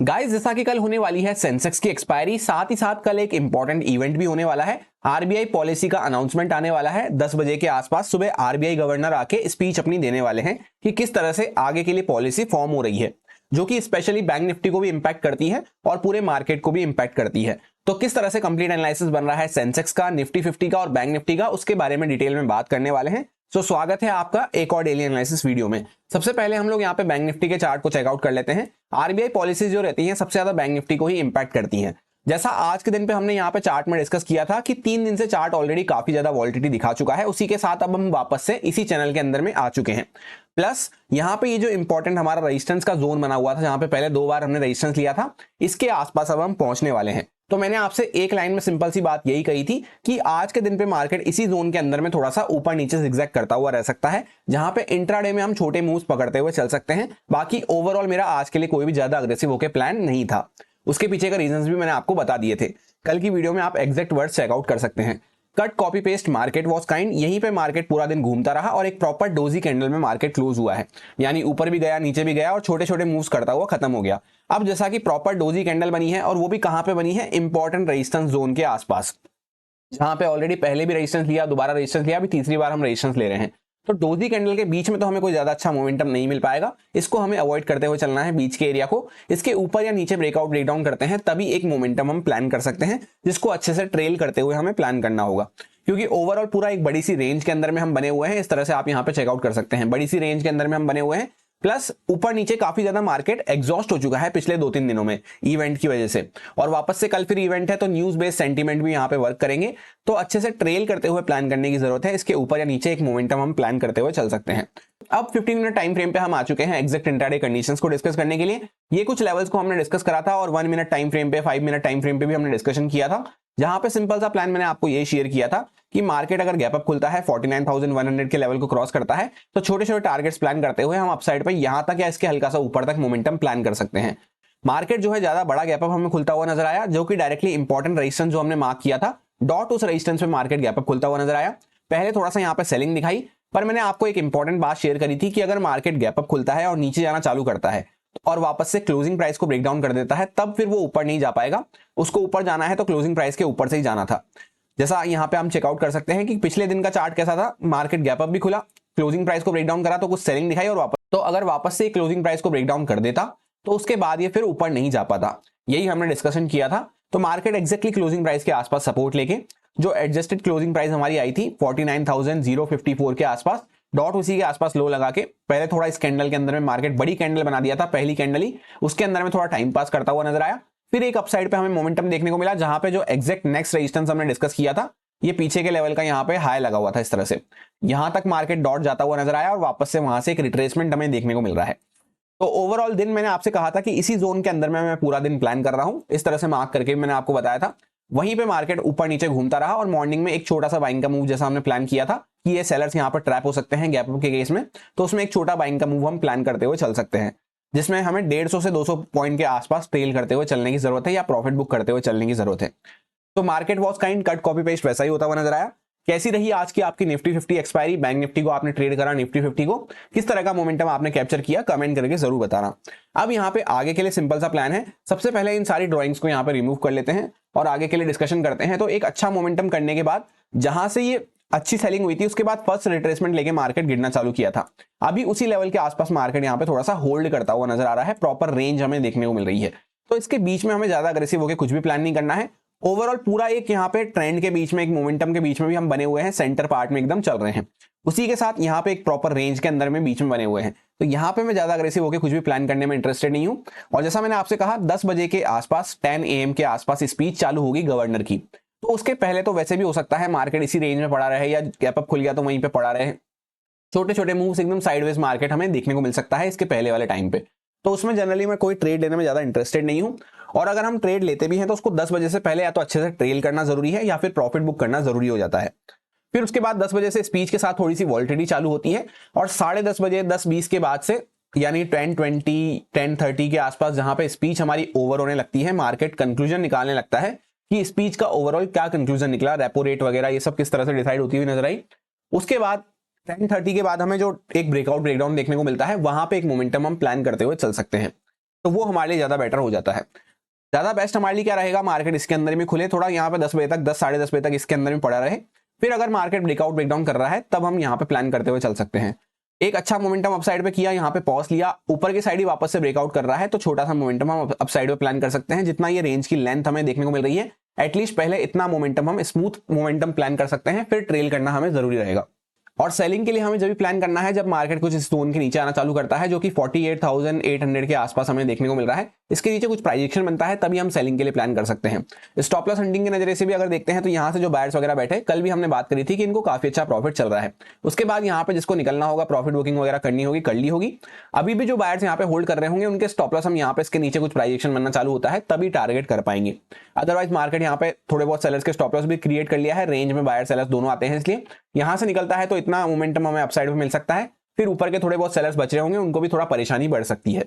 Guys, जैसा कि कल होने वाली है सेंसेक्स की एक्सपायरी, साथ ही साथ कल एक इंपॉर्टेंट इवेंट भी होने वाला है। आरबीआई पॉलिसी का अनाउंसमेंट आने वाला है 10 बजे के आसपास। सुबह आरबीआई गवर्नर आके स्पीच अपनी देने वाले हैं कि किस तरह से आगे के लिए पॉलिसी फॉर्म हो रही है, जो कि स्पेशली बैंक निफ्टी को भी इंपैक्ट करती है और पूरे मार्केट को भी इंपैक्ट करती है। तो किस तरह से कंप्लीट एनालिसिस बन रहा है सेंसेक्स का, निफ्टी 50 का और बैंक निफ्टी का, उसके बारे में डिटेल में बात करने वाले हैं। तो स्वागत है आपका एक और डेली एनालिसिस वीडियो में। सबसे पहले हम लोग यहाँ पे बैंक निफ्टी के चार्ट को चेकआउट कर लेते हैं। आरबीआई पॉलिसीज जो रहती हैं सबसे ज्यादा बैंक निफ्टी को ही इंपैक्ट करती हैं। जैसा आज के दिन पे हमने यहाँ पे चार्ट में डिस्कस किया था कि 3 दिन से चार्ट ऑलरेडी काफी ज्यादा वॉलिटिलिटी दिखा चुका है, उसी के साथ अब हम वापस से इसी चैनल के अंदर में आ चुके हैं। प्लस यहाँ पे ये जो इंपॉर्टेंट हमारा रेजिस्टेंस का जोन बना हुआ था, जहां पे पहले 2 बार हमने रेजिस्टेंस लिया था, इसके आसपास अब हम पहुंचने वाले हैं। तो मैंने आपसे एक लाइन में सिंपल सी बात यही कही थी कि आज के दिन पे मार्केट इसी जोन के अंदर में थोड़ा सा ऊपर नीचे जिगजैग करता हुआ रह सकता है, जहां पे इंट्राडे में हम छोटे मूव्स पकड़ते हुए चल सकते हैं। बाकी ओवरऑल मेरा आज के लिए कोई भी ज्यादा अग्रेसिव होकर प्लान नहीं था। उसके पीछे का रीजंस भी मैंने आपको बता दिए थे। कल की वीडियो में आप एग्जैक्ट वर्ड्स चेकआउट कर सकते हैं। Cut copy paste market was kind, यहीं पे मार्केट पूरा दिन घूमता रहा और एक प्रॉपर डोजी कैंडल में मार्केट क्लोज हुआ है, यानी ऊपर भी गया नीचे भी गया और छोटे छोटे मूव्स करता हुआ खत्म हो गया। अब जैसा कि प्रॉपर डोजी कैंडल बनी है, और वो भी कहां पे बनी है, इंपॉर्टेंट रेजिस्टेंस जोन के आसपास, जहां पे ऑलरेडी पहले भी रेजिस्टेंस लिया, दोबारा रेजिस्टेंस लिया, अभी तीसरी बार हम रेजिस्टेंस ले रहे हैं। तो डोजी कैंडल के बीच में तो हमें कोई ज्यादा अच्छा मोमेंटम नहीं मिल पाएगा, इसको हमें अवॉइड करते हुए चलना है बीच के एरिया को। इसके ऊपर या नीचे ब्रेकआउट ब्रेकडाउन करते हैं तभी एक मोमेंटम हम प्लान कर सकते हैं, जिसको अच्छे से ट्रेल करते हुए हमें प्लान करना होगा। क्योंकि ओवरऑल पूरा एक बड़ी सी रेंज के अंदर में हम बने हुए हैं, इस तरह से आप यहां पे चेकआउट कर सकते हैं। बड़ी सी रेंज के अंदर में हम बने हुए हैं, प्लस ऊपर नीचे काफी ज्यादा मार्केट एग्जॉस्ट हो चुका है पिछले 2-3 दिनों में इवेंट की वजह से, और वापस से कल फिर इवेंट है तो न्यूज बेस्ड सेंटीमेंट भी यहां पे वर्क करेंगे। तो अच्छे से ट्रेल करते हुए प्लान करने की जरूरत है। इसके ऊपर या नीचे एक मोमेंटम हम प्लान करते हुए चल सकते हैं। अब 15 मिनट टाइम फ्रेम पे हम आ चुके हैं एग्जैक्ट इंट्राडे कंडीशंस को डिस्कस करने के लिए। ये कुछ लेवल्स को हमने डिस्कस करा था, और 1 मिनट टाइम फ्रेम पे, 5 मिनट टाइम फ्रेम पे भी हमने डिस्कशन किया था, जहां पे सिंपल सा प्लान मैंने आपको ये शेयर किया था कि मार्केट अगर गैप अप खुलता है, 49,100 के लेवल को क्रॉस करता है, तो छोटे छोटे टारगेट्स प्लान करते हुए हम अपसाइड पे यहां तक या इसके हल्का सा ऊपर तक मोमेंटम प्लान कर सकते हैं। मार्केट जो है ज्यादा बड़ा गैप अप हमें खुलता हुआ नजर आया, जो कि डायरेक्टली इंपॉर्टेंट रेजिस्टेंस जो हमने मार्क किया था, डॉट उस रेजिस्टेंस पे मार्केट गैप अप खुलता हुआ नजर आया। पहले थोड़ा सा यहाँ पे सेलिंग दिखाई, पर मैंने आपको एक इंपॉर्टेंट बात शेयर करी थी कि अगर मार्केट गैप अप खुलता है और नीचे जाना चालू करता है और वापस से क्लोजिंग प्राइस को ब्रेक डाउन कर देता है, तब फिर वो ऊपर नहीं जा पाएगा। उसको ऊपर जाना है तो क्लोजिंग प्राइस के ऊपर से ही जाना था। जैसा यहाँ पे हम चेकआउट कर सकते हैं कि पिछले दिन का चार्ट कैसा था, मार्केट गैप अप भी खुला, क्लोजिंग प्राइस को ब्रेक डाउन करा तो कुछ सेलिंग दिखाई, और वापस, तो अगर वापस से क्लोजिंग प्राइस को ब्रेक डाउन कर देता तो उसके बाद ये फिर ऊपर नहीं जा पाता। यही हमने डिस्कशन किया था। तो मार्केट एक्जैक्टली क्लोजिंग प्राइस के आसपास सपोर्ट लेके, जो एडजस्टेड क्लोजिंग प्राइस हमारी आई थी 49,054 के आसपास, डॉट उसी के आसपास लो लगा के पहले थोड़ा इस कैंडल के अंदर में मार्केट बड़ी कैंडल बना दिया था, पहली कैंडल ही, उसके अंदर में थोड़ा टाइम पास करता हुआ नजर आया। फिर एक अपसाइड पे हमें मोमेंटम देखने को मिला, जहां पे जो एग्जैक्ट नेक्स्ट रेजिस्टेंस हमने डिस्कस किया था, ये पीछे के लेवल का यहाँ पे हाई लगा हुआ था, इस तरह से यहां तक मार्केट डॉट जाता हुआ नजर आया और वापस से वहां से एक रिट्रेसमेंट हमें देखने को मिल रहा है। तो ओवरऑल दिन मैंने आपसे कहा था कि इसी जोन के अंदर में मैं पूरा दिन प्लान कर रहा हूं, इस तरह से मार्क करके मैंने आपको बताया था। वहीं पे मार्केट ऊपर नीचे घूमता रहा, और मॉर्निंग में एक छोटा सा बाइंग का मूव जैसा हमने प्लान किया था कि ये सेलर्स यहाँ पर ट्रैप हो सकते हैं गैप अप के केस में, तो उसमें एक छोटा बाइंग का मूव हम प्लान करते हुए चल सकते हैं, जिसमें हमें 150 से 200 पॉइंट के आसपास ट्रेल करते हुए चलने की जरूरत है, या प्रॉफिट बुक करते हुए चलने की जरूरत है। तो market was kind cut copy paste वैसा ही होता हुआ नजर आया। कैसी रही आज की आपकी निफ्टी 50 एक्सपायरी, बैंक निफ्टी को आपने ट्रेड करा, निफ्टी 50 को किस तरह का मोमेंटम आपने कैप्चर किया, कमेंट करके जरूर बताना। अब यहाँ पे आगे के लिए सिंपल सा प्लान है। सबसे पहले इन सारी ड्राइंग्स को यहाँ पे रिमूव कर लेते हैं और आगे के लिए डिस्कशन करते हैं। तो एक अच्छा मोमेंटम करने के बाद, जहां से ये अच्छी सेलिंग हुई थी, उसके बाद फर्स्ट रिट्रेसमेंट लेके मार्केट गिरना चालू किया था। अभी उसी लेवल के आसपास मार्केट यहाँ पे थोड़ा सा होल्ड करता हुआ नजर आ रहा है, प्रॉपर रेंज हमें देखने को मिल रही है। तो इसके बीच में हमें ज्यादा अग्रेसिव होकर कुछ भी प्लान नहीं करना है। ओवरऑल पूरा एक यहाँ पे ट्रेंड के बीच में, एक मोमेंटम के बीच में भी हम बने हुए हैं, सेंटर पार्ट में एकदम चल रहे हैं। उसी के साथ यहाँ पे एक प्रॉपर रेंज के अंदर में बीच में बने हुए हैं। तो यहाँ पे मैं ज्यादा अग्रेसिव होकर कुछ भी प्लान करने में इंटरेस्टेड नहीं हूं। और जैसा मैंने आपसे कहा, 10 बजे के आसपास, 10 AM के आसपास स्पीच चालू होगी गवर्नर की। तो उसके पहले तो वैसे भी हो सकता है मार्केट इसी रेंज में पड़ा रहे, या गैप अप खुल गया तो वहीं पे पड़ा रहे। छोटे छोटे मूव्स, एकदम साइडवेज मार्केट हमें देखने को मिल सकता है इसके पहले वाले टाइम पे। तो उसमें जनरली मैं कोई ट्रेड लेने में ज्यादा इंटरेस्टेड नहीं हूं। और अगर हम ट्रेड लेते भी हैं तो उसको 10 बजे से पहले या तो अच्छे से ट्रेल करना जरूरी है, या फिर प्रॉफिट बुक करना जरूरी हो जाता है। फिर उसके बाद 10 बजे से स्पीच के साथ थोड़ी सी वॉलिटिलिटी चालू होती है, और 10:30 बजे, 10:20 के बाद से, यानी 10:20, 10:30 के आसपास, जहां पे स्पीच हमारी ओवर होने लगती है, मार्केट कंक्लूजन निकालने लगता है कि स्पीच का ओवरऑल क्या कंक्लूजन निकला, रेपो रेट वगैरह ये सब किस तरह से डिसाइड होती हुई नजर आई। उसके बाद 10:30 के बाद हमें जो एक ब्रेकआउट ब्रेकडाउन देखने को मिलता है, वहां पे एक मोमेंटम हम प्लान करते हुए चल सकते हैं। तो वो हमारे लिए ज्यादा बेटर हो जाता है। ज्यादा बेस्ट हमारे लिए क्या रहेगा, मार्केट इसके अंदर में खुले, थोड़ा यहाँ पे 10 बजे तक, 10 साढ़े 10 बजे तक इसके अंदर में पड़ा रहे, फिर अगर मार्केट ब्रेकआउट ब्रेकडाउन कर रहा है तब हम यहाँ पे प्लान करते हुए चल सकते हैं। एक अच्छा मोमेंटम अपसाइड पे किया, यहाँ पे पॉज लिया, ऊपर की साइड ही वापस से ब्रेकआउट कर रहा है, तो छोटा सा मोमेंटम हम अपसाइड पे प्लान कर सकते हैं। जितना ये रेंज की लेंथ हमें देखने को मिल रही है, एटलीस्ट पहले इतना मोमेंटम हम स्मूथ मोमेंटम प्लान कर सकते हैं, फिर ट्रेल करना हमें जरूरी रहेगा। और सेलिंग के लिए हमें जब भी प्लान करना है जब मार्केट कुछ इस जोन के नीचे आना चालू करता है, जो कि 48,800 के आसपास हमें देखने को मिल रहा है, इसके नीचे कुछ प्राइजेक्शन बनता है, तभी हम सेलिंग के लिए प्लान कर सकते हैं। स्टॉप लॉस हंटिंग के नजरिए से भी अगर देखते हैं तो यहाँ से जो बायर्स वगैरह बैठे, कल भी हमने बात करी थी कि इनको काफी अच्छा प्रॉफिट चल रहा है, उसके बाद यहाँ पे जिसको निकलना होगा, प्रॉफिट बुकिंग वगैरह करनी होगी, कर ली होगी। अभी भी जो बायर्स यहाँ पे होल्ड कर रहे होंगे उनके स्टॉप लॉस हम यहाँ पे इसके नीचे कुछ प्राइजेक्शन बनना चालू होता है तभी टारगेट कर पाएंगे। अदरवाइज मार्केट यहाँ पे थोड़े बहुत सेलर्स के स्टॉप लॉस भी क्रिएट कर लिया है, रेंज में बायर सेलर्स दोनों आते हैं, इसलिए यहां से निकलता है तो इतना मोमेंटम हमें अपसाइड में मिल सकता है, फिर ऊपर के थोड़े बहुत सेलर्स बच रहे होंगे उनको भी थोड़ा परेशानी बढ़ सकती है।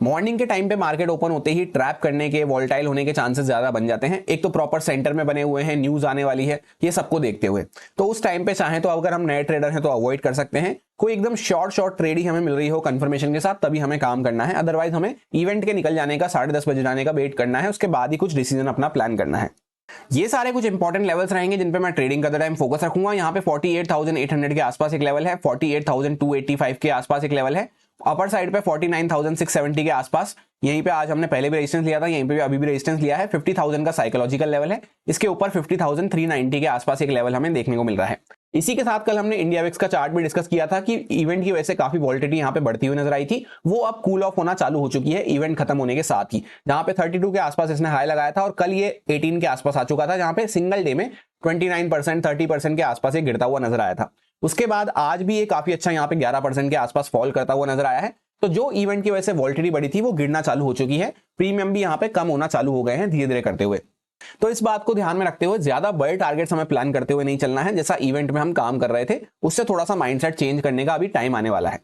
मॉर्निंग के टाइम पे मार्केट ओपन होते ही ट्रैप करने के, वॉलेटाइल होने के चांसेस ज्यादा बन जाते हैं। एक तो प्रॉपर सेंटर में बने हुए हैं, न्यूज आने वाली है, ये सबको देखते हुए, तो उस टाइम पे चाहे तो अगर हम नए ट्रेडर हैं तो अवॉइड कर सकते हैं। कोई एकदम शॉर्ट ट्रेड ही हमें मिल रही हो कंफर्मेशन के साथ, तभी हमें काम करना है। अदरवाइज हमें इवेंट के निकल जाने का, 10:30 बजे जाने का वेट करना है, उसके बाद ही कुछ डिसीजन अपना प्लान करना है। ये सारे कुछ इंपॉर्टेंट लेवल्स रहेंगे जिन पे मैं ट्रेडिंग करते टाइम फोकस रखूंगा। यहाँ पे 48,800 के आसपास एक लेवल है, 48,285 के आसपास एक लेवल है, अपर साइड पे 49,670 के आसपास, यहीं पे आज हमने पहले भी रेजिस्टेंस लिया था, यहीं पे भी अभी भी रेजिस्टेंस लिया है। 50,000 का साइकोलॉजिकल लेवल है, इसके ऊपर 50,390 के आसपास एक लेवल हमें देखने को मिल रहा है। इसी के साथ कल हमने इंडिया विक्स का चार्ट भी डिस्कस किया था कि इवेंट की वजह से काफी वॉलिटिलिटी यहाँ पे बढ़ती हुई नजर आई थी, वो अब कूल ऑफ होना चालू हो चुकी है इवेंट खत्म होने के साथ ही। जहां पे 32 के आसपास इसने हाई लगाया था और कल ये 18 के आसपास आ चुका था, जहां पे सिंगल डे में 29%, 30% के आसपास ये गिरता हुआ नजर आया था। उसके बाद आज भी ये काफी अच्छा यहाँ पे 11% के आसपास फॉल करता हुआ नजर आया है। तो जो इवेंट की वजह से वॉलिटिलिटी बढ़ी थी वो गिरना चालू हो चुकी है, प्रीमियम भी यहाँ पे कम होना चालू हो गए हैं धीरे धीरे करते हुए। तो इस बात को ध्यान में रखते हुए ज्यादा बड़े टारगेट्स हमें प्लान करते हुए नहीं चलना है, जैसा इवेंट में हम काम कर रहे थे उससे थोड़ा सा माइंडसेट चेंज करने का अभी टाइम आने वाला है।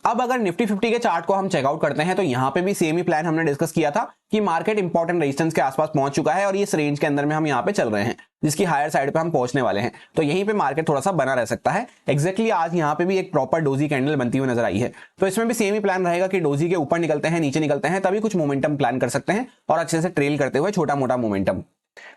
अब अगर निफ्टी 50 के चार्ट को हम चेकआउट करते हैं तो यहाँ पे भी सेम ही प्लान हमने डिस्कस किया था कि मार्केट इंपॉर्टेंट रेजिस्टेंस के आसपास पहुंच चुका है और इस रेंज के अंदर में हम यहाँ पे चल रहे हैं, जिसकी हायर साइड पे हम पहुंचने वाले हैं, तो यहीं पे मार्केट थोड़ा सा बना रह सकता है। एग्जैक्टली आज यहाँ पे भी एक प्रॉपर डोजी कैंडल बनती हुई नजर आई है, तो इसमें भी सेम ही प्लान रहेगा कि डोजी के ऊपर निकलते हैं, नीचे निकलते हैं, तभी कुछ मोमेंटम प्लान कर सकते हैं और अच्छे से ट्रेल करते हुए छोटा मोटा मोमेंटम।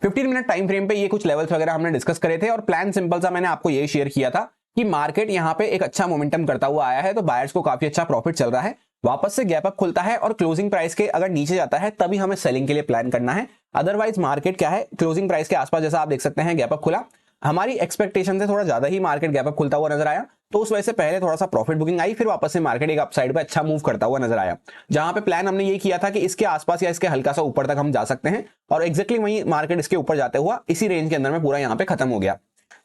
15 मिनट टाइम फ्रेम पे ये कुछ लेवल्स वगैरह हमने डिस्कस करे थे और प्लान सिंपल सा मैंने आपको यही शेयर किया था कि मार्केट यहाँ पे एक अच्छा मोमेंटम करता हुआ आया है, तो बायर्स को काफी अच्छा प्रॉफिट चल रहा है, वापस से गैप अप खुलता है और क्लोजिंग प्राइस के अगर नीचे जाता है तभी हमें सेलिंग के लिए प्लान करना है। अदरवाइज मार्केट क्या है, क्लोजिंग प्राइस के आसपास जैसा आप देख सकते हैं गैप अप खुला, हमारी एक्सपेक्टेशन से थोड़ा ज्यादा ही मार्केट गैप अप खुलता हुआ नजर आया, तो उस वजह से पहले थोड़ा सा प्रॉफिट बुकिंग आई, फिर वापस से मार्केट एक अपसाइड पे अच्छा मूव करता हुआ नजर आया, जहां पे प्लान हमने ये किया था कि इसके आसपास या इसके हल्का सा ऊपर तक हम जा सकते हैं, और एग्जैक्टली वही मार्केट इसके ऊपर जाते हुआ इसी रेंज के अंदर में पूरा यहाँ पे खत्म हो गया।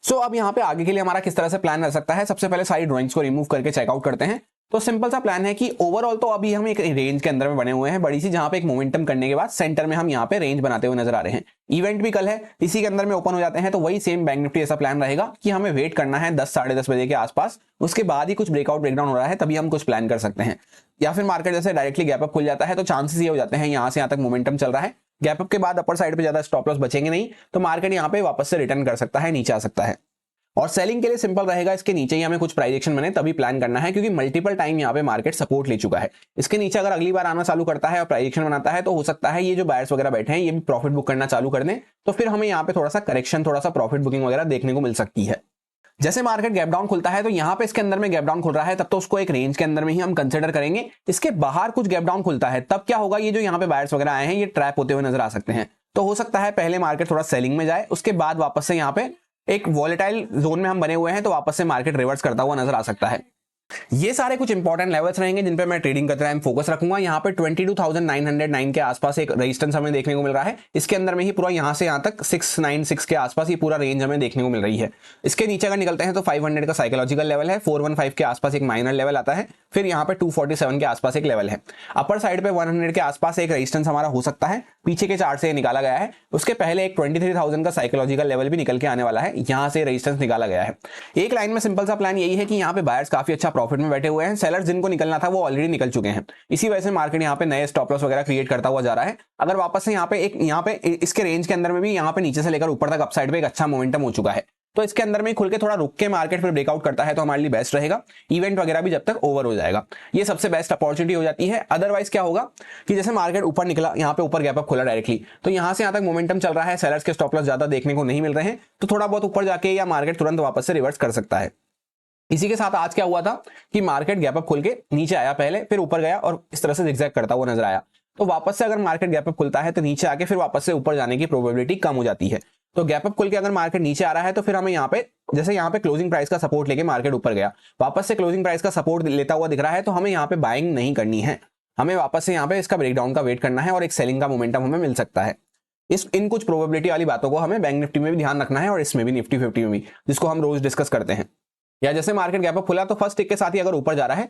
सो अब यहाँ पे आगे के लिए हमारा किस तरह से प्लान रह सकता है, सबसे पहले सारी ड्रॉइंग्स को रिमूव करके चेकआउट करते हैं। तो सिंपल सा प्लान है कि ओवरऑल तो अभी हम एक रेंज के अंदर में बने हुए हैं बड़ी सी, जहां पे एक मोमेंटम करने के बाद सेंटर में हम यहाँ पे रेंज बनाते हुए नजर आ रहे हैं। इवेंट भी कल है, इसी के अंदर में ओपन हो जाते हैं, तो वही सेम बैंक निफ्टी ऐसा प्लान रहेगा कि हमें वेट करना है 10 साढ़े 10 बजे के आसपास, उसके बाद ही कुछ ब्रेकआउट ब्रेकडाउन हो रहा है तभी हम कुछ प्लान कर सकते हैं। या फिर मार्केट जैसे डायरेक्टली गैप अप खुल जाता है तो चांसेस ये हो जाते हैं यहाँ से यहाँ तक मोमेंटम चल रहा है, गैप अप के बाद अपर साइड पे ज्यादा स्टॉप लॉस बचेंगे नहीं, तो मार्केट यहाँ पे वापस से रिटर्न कर सकता है, नीचे आ सकता है। और सेलिंग के लिए सिंपल रहेगा, इसके नीचे ही हमें कुछ प्राइस एक्शन बने तभी प्लान करना है, क्योंकि मल्टीपल टाइम यहाँ पे मार्केट सपोर्ट ले चुका है। इसके नीचे अगर अगली बार आना चालू करता है और प्राइस एक्शन बनाता है तो हो सकता है ये जो बायर्स वगैरह बैठे हैं ये भी प्रॉफिट बुक करना चालू कर दें, तो फिर हमें यहाँ पे थोड़ा सा करेक्शन, थोड़ा सा प्रॉफिट बुकिंग वगैरह देखने को मिल सकती है। जैसे मार्केट गैप डाउन खुलता है तो यहाँ पे इसके अंदर में गैप डाउन खुल रहा है, तब तो उसको एक रेंज के अंदर में ही हम कंसिडर करेंगे। इसके बाहर कुछ गैप डाउन खुलता है तब क्या होगा, ये जो यहाँ पे बायर्स वगैरह आए हैं ये ट्रैप होते हुए नजर आ सकते हैं, तो हो सकता है पहले मार्केट थोड़ा सेलिंग में जाए, उसके बाद वापस से यहाँ पे एक वॉलेटाइल जोन में हम बने हुए हैं तो वापस से मार्केट रिवर्स करता हुआ नजर आ सकता है। ये सारे कुछ इंपॉर्टेंट लेवल्स रहेंगे जिन पे मैं ट्रेडिंग करते टाइम फोकस रखूंगा। यहाँ पे 22,909 के आसपास एक रेजिस्टेंस हमें देखने को मिल रहा है, इसके अंदर में ही पूरा यहाँ से यहाँ तक 696 के आसपास ये पूरा रेंज हमें देखने को मिल रही है। इसके नीचे अगर निकलते हैं तो 500 का साइकोलॉजिकल लेवल है, 415 के आसपास एक माइनर लेवल आता है, फिर यहाँ पे 247 के आसपास एक लेवल है। अपर साइड पे 100 के आसपास एक रेजिस्टेंस हमारा हो सकता है, पीछे के चार्ट से निकाला गया है। उसके पहले एक 23,000 का साइकोलॉजिकल लेवल भी निकल के आने वाला है, यहाँ से रेजिस्टेंस निकाला गया है। एक लाइन में सिंपल सा प्लान यही है कि यहाँ पे बायर्स काफी अच्छा प्रॉफिट में बैठे हुए हैं, सेलर्स जिनको निकलना था वो ऑलरेडी निकल चुके हैं, इसी वजह से मार्केट यहाँ पे नए स्टॉप लॉस वगैरह क्रिएट करता हुआ जा रहा है। अगर वापस से यहाँ पे इसके रेंज के अंदर में भी यहाँ पे नीचे से लेकर ऊपर तक अपसाइड पे एक अच्छा मोमेंटम हो चुका है, तो इसके अंदर में खुल के थोड़ा रुक के मार्केट फिर ब्रेकआउट करता है तो हमारे लिए बेस्ट रहेगा, इवेंट वगैरह भी जब तक ओवर हो जाएगा, ये सबसे बेस्ट अपॉर्चुनिटी हो जाती है। अदरवाइज क्या होगा कि जैसे मार्केट ऊपर निकला, यहाँ पे ऊपर गैप अप खुला डायरेक्टली, तो यहाँ से यहाँ तक मोमेंटम चल रहा है, सेलर्स के स्टॉप लॉस ज्यादा देखने को नहीं मिल रहे हैं, तो थोड़ा बहुत ऊपर जाके या मार्केट तुरंत वापस से रिवर्स कर सकता है। इसी के साथ आज क्या हुआ था कि मार्केट गैप अप खुल के नीचे आया पहले, फिर ऊपर गया और इस तरह से जिगजैग करता हुआ नजर आया। तो वापस से अगर मार्केट गैप अप खुलता है तो नीचे आके फिर वापस से ऊपर जाने की प्रोबेबिलिटी कम हो जाती है। तो गैप अप खुल के अगर मार्केट नीचे आ रहा है तो फिर हमें यहाँ पे जैसे यहाँ पे क्लोजिंग प्राइस का सपोर्ट लेके मार्केट ऊपर गया, वापस से क्लोजिंग प्राइस का सपोर्ट लेता हुआ दिख रहा है, तो हमें यहाँ पे बाइंग नहीं करनी है, हमें वापस से यहाँ पे इसका ब्रेकडाउन का वेट करना है और एक सेलिंग का मोमेंटम हमें मिल सकता है। इन कुछ प्रोबेबिलिटी वाली बातों को हमें बैंक निफ्टी में भी ध्यान रखना है और इसमें भी निफ्टी 50 में भी, जिसको हम रोज डिस्कस करते हैं। या जैसे मार्केट गैप अप खुला तो फर्स्ट टिक के साथ ही अगर ऊपर जा रहा है,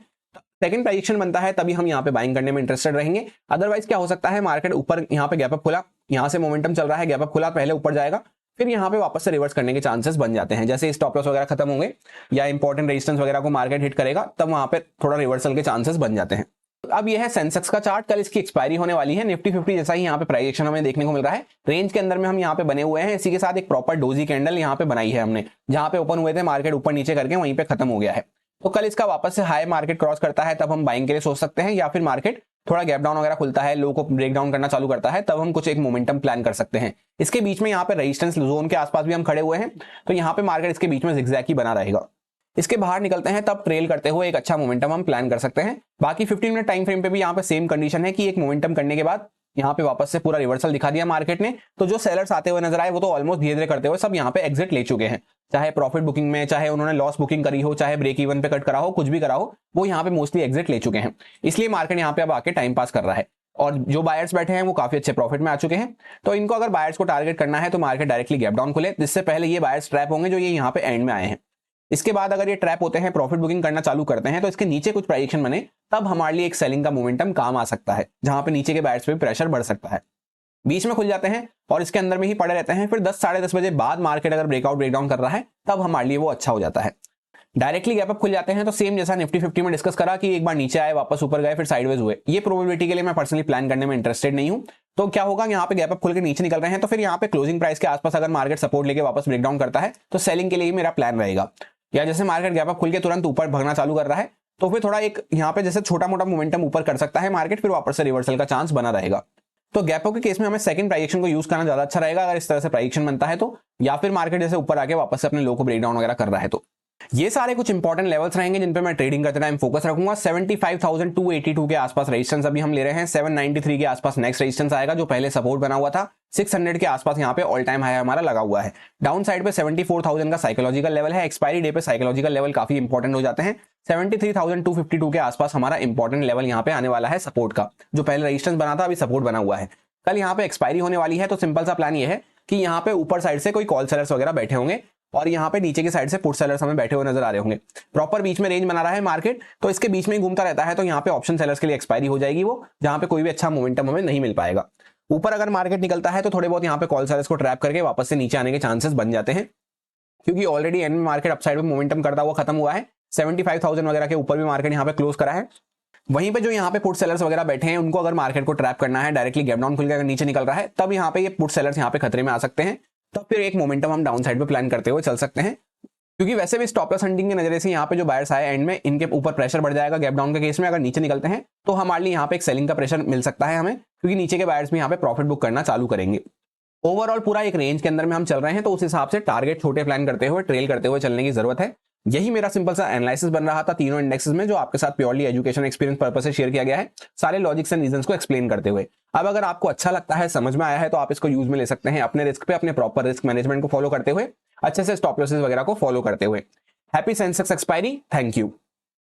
सेकंड प्राइजेक्शन बनता है, तभी हम यहाँ पे बाइंग करने में इंटरेस्टेड रहेंगे। अदरवाइज क्या हो सकता है, मार्केट ऊपर यहाँ पे गैप अप खुला, यहाँ से मोमेंटम चल रहा है, गैप अप खुला, पहले ऊपर जाएगा, फिर यहाँ पे वापस से रिवर्स करने के चांसेस बन जाते हैं। जैसे स्टॉप लॉस वगैरह खत्म होंगे या इंपॉर्टेंट रेजिस्टेंस वगैरह को मार्केट हिट करेगा, तब वहां पे थोड़ा रिवर्सल के चांसेस बन जाते हैं। अब यह है सेंसेक्स का चार्ट, कल इसकी एक्सपायरी होने वाली है। निफ्टी 50 जैसा ही यहाँ पे प्राइस एक्शन हमें देखने को मिल रहा है, रेंज के अंदर में हम यहाँ पे बने हुए हैं। इसी के साथ एक प्रॉपर डोजी कैंडल यहाँ पे बनाई है हमने, जहां पे ओपन हुए थे मार्केट ऊपर नीचे करके वहीं पे खत्म हो गया है। तो कल इसका वापस से हाई मार्केट क्रॉस करता है तब हम बाइंग के लिए सोच सकते हैं, या फिर मार्केट थोड़ा गैप डाउन वगैरह खुलता है, लो को ब्रेक डाउन करना चालू करता है, तब हम कुछ एक मोमेंटम प्लान कर सकते हैं। इसके बीच में यहाँ पे रेजिस्टेंस जोन के आसपास भी हम खड़े हुए हैं, तो यहाँ पे मार्केट इसके बीच में जिगजैग ही बना रहेगा। इसके बाहर निकलते हैं तब ट्रेल करते हुए एक अच्छा मोमेंटम हम प्लान कर सकते हैं। बाकी 15 मिनट टाइम फ्रेम पे भी यहाँ पे सेम कंडीशन है कि एक मोमेंटम करने के बाद यहाँ पे वापस से पूरा रिवर्सल दिखा दिया मार्केट ने, तो जो सेलर्स आते हुए नजर आए वो तो ऑलमोस्ट धीरे धीरे करते हुए सब यहाँ पे एग्जिट ले चुके हैं, चाहे प्रॉफिट बुकिंग में, चाहे उन्होंने लॉस बुकिंग करी हो, चाहे ब्रेक इवन पे कट करा हो, कुछ भी करा हो, वो यहाँ पे मोस्टली एग्जिट ले चुके हैं। इसलिए मार्केट यहाँ पे अब आके टाइम पास कर रहा है, और जो बायर्स बैठे हैं वो काफी अच्छे प्रॉफिट में आ चुके हैं। तो इनको अगर बायर्स को टारगेट करना है तो मार्केट डायरेक्टली गैप डाउन खुले, जिससे पहले ये बायर्स ट्रैप होंगे जो ये यहाँ पे एंड में आए हैं। इसके बाद अगर ये ट्रैप होते हैं, प्रॉफिट बुकिंग करना चालू करते हैं, तो इसके नीचे कुछ प्राइजेक्शन बने, तब हमारे लिए एक सेलिंग का मोमेंटम काम आ सकता है, जहां पे नीचे के बायर्स पे प्रेशर बढ़ सकता है। बीच में खुल जाते हैं और इसके अंदर में ही पड़े रहते हैं, फिर 10 साढ़े 10 बजे बाद मार्केट अगर ब्रेकआउट ब्रेकडाउन कर रहा है, तब हमारे लिए वो अच्छा हो जाता है। डायरेक्टली गैप अप खुल जाते हैं तो सेम जैसा निफ्टी 50 में डिस्कस करा कि एक बार नीचे आए, वापस ऊपर गए, फिर साइडवेज हुए, ये प्रोबेबिलिटी के लिए मैं पर्सनली प्लान करने में इंटरेस्टेड नहीं हूं। तो क्या होगा, यहाँ पे गैप अप खुल के नीचे निकल रहे हैं, तो फिर यहाँ पे क्लोजिंग प्राइस के आसपास अगर मार्केट सपोर्ट लेके वापस ब्रेकडाउन करता है तो सेलिंग के लिए मेरा प्लान रहेगा। या जैसे मार्केट गैप अप खुल के तुरंत ऊपर भागना चालू कर रहा है, तो फिर थोड़ा एक यहाँ पे जैसे छोटा मोटा मोमेंटम ऊपर कर सकता है मार्केट, फिर वापस से रिवर्सल का चांस बना रहेगा। तो गैप अप के केस में हमें सेकंड प्राइजेक्शन को यूज करना ज्यादा अच्छा रहेगा अगर इस तरह से प्राइजेक्शन बनता है तो, या फिर मार्केट जैसे ऊपर आके वापस से अपने लो को ब्रेकडाउन वगैरह कर रहा है तो। ये सारे कुछ इंपॉर्टेंट लेवल्स रहेंगे जिन पे मैं ट्रेडिंग करते टाइम फोकस रखूंगा। 75,282 के आसपास रेजिस्टेंस अभी हम ले रहे हैं, 793 के आसपास नेक्स्ट रेजिस्टेंस आएगा जो पहले सपोर्ट बना हुआ था, 600 के आसपास यहाँ पे ऑल टाइम हाई हमारा लगा हुआ है। डाउन साइड पे 74,000 का साइकोलॉजिकल लेवल है, एक्सपायरी डे पे साइकोलॉजिकल लेवल काफी इंपॉर्टेंट हो जाते हैं। 73,252 के आसपास हमारा इंपॉर्टेंट लेवल यहाँ पे आने वाला है सपोर्ट का, जो पहले रेजिस्टेंस बना था अभी सपोर्ट बना हुआ है। कल यहाँ पे एक्सपायरी होने वाली है, तो सिंपल सा प्लान ये है कि यहाँ पे ऊपर साइड से कोई कॉल सेलर्स वगैरह बैठे होंगे और यहाँ पे नीचे की साइड से पुट सेलर्स हमें बैठे हुए नजर आ रहे होंगे। प्रॉपर बीच में रेंज बना रहा है मार्केट, तो इसके बीच में ही घूमता रहता है, तो यहाँ पे ऑप्शन सेलर्स के लिए एक्सपायरी हो जाएगी वो, जहाँ पे कोई भी अच्छा मोमेंटम हमें नहीं मिल पाएगा। ऊपर अगर मार्केट निकलता है तो थोड़े बहुत यहाँ पे कॉल सेलर्स को ट्रैप करके वापस से नीचे आने के चांसेस बन जाते हैं, क्योंकि ऑलरेडी एंड में मार्केट अपसाइड में मोमेंटम करता हुआ खत्म हुआ है। 75,000 वगैरह के ऊपर भी मार्केट यहाँ पे क्लोज करा है। वहीं पे जो यहाँ पे पुट सेलर्स वगैरह बैठे हैं, उनको अगर मार्केट को ट्रैप करना है, डायरेक्टली गैप डाउन खुल के अगर नीचे निकल रहा है, तब यहाँ पे ये पुट सेलर्स यहाँ पे खतरे में आ सकते हैं। तब फिर एक मोमेंटम हम डाउन साइड पे प्लान करते हुए चल सकते हैं, क्योंकि वैसे भी स्टॉप लॉस हंटिंग के नजरिए से यहाँ पे जो बायर्स आए एंड में, इनके ऊपर प्रेशर बढ़ जाएगा गैप डाउन के केस में। अगर नीचे निकलते हैं तो हमारे लिए यहाँ पे एक सेलिंग का प्रेशर मिल सकता है हमें, क्योंकि नीचे के बायर्स भी यहाँ पे प्रॉफिट बुक करना चालू करेंगे। ओवरऑल पूरा एक रेंज के अंदर में हम चल रहे हैं, तो उस हिसाब से टारगेट छोटे प्लान करते हुए, ट्रेल करते हुए चलने की जरूरत है। यही मेरा सिंपल सा एनालिसिस बन रहा था तीनों इंडेक्सेस में, जो आपके साथ प्योरली एजुकेशन एक्सपीरियंस पर्पस से शेयर किया गया है, सारे लॉजिक्स एंड रीजंस को एक्सप्लेन करते हुए। अब अगर आपको अच्छा लगता है, समझ में आया है, तो आप इसको यूज में ले सकते हैं अपने रिस्क पे, अपने प्रॉपर रिस्क मैनेजमेंट को फॉलो करते हुए, अच्छे से स्टॉप लॉसेस वगैरह को फॉलो करते हुए। Happy Sensex expiry, thank you.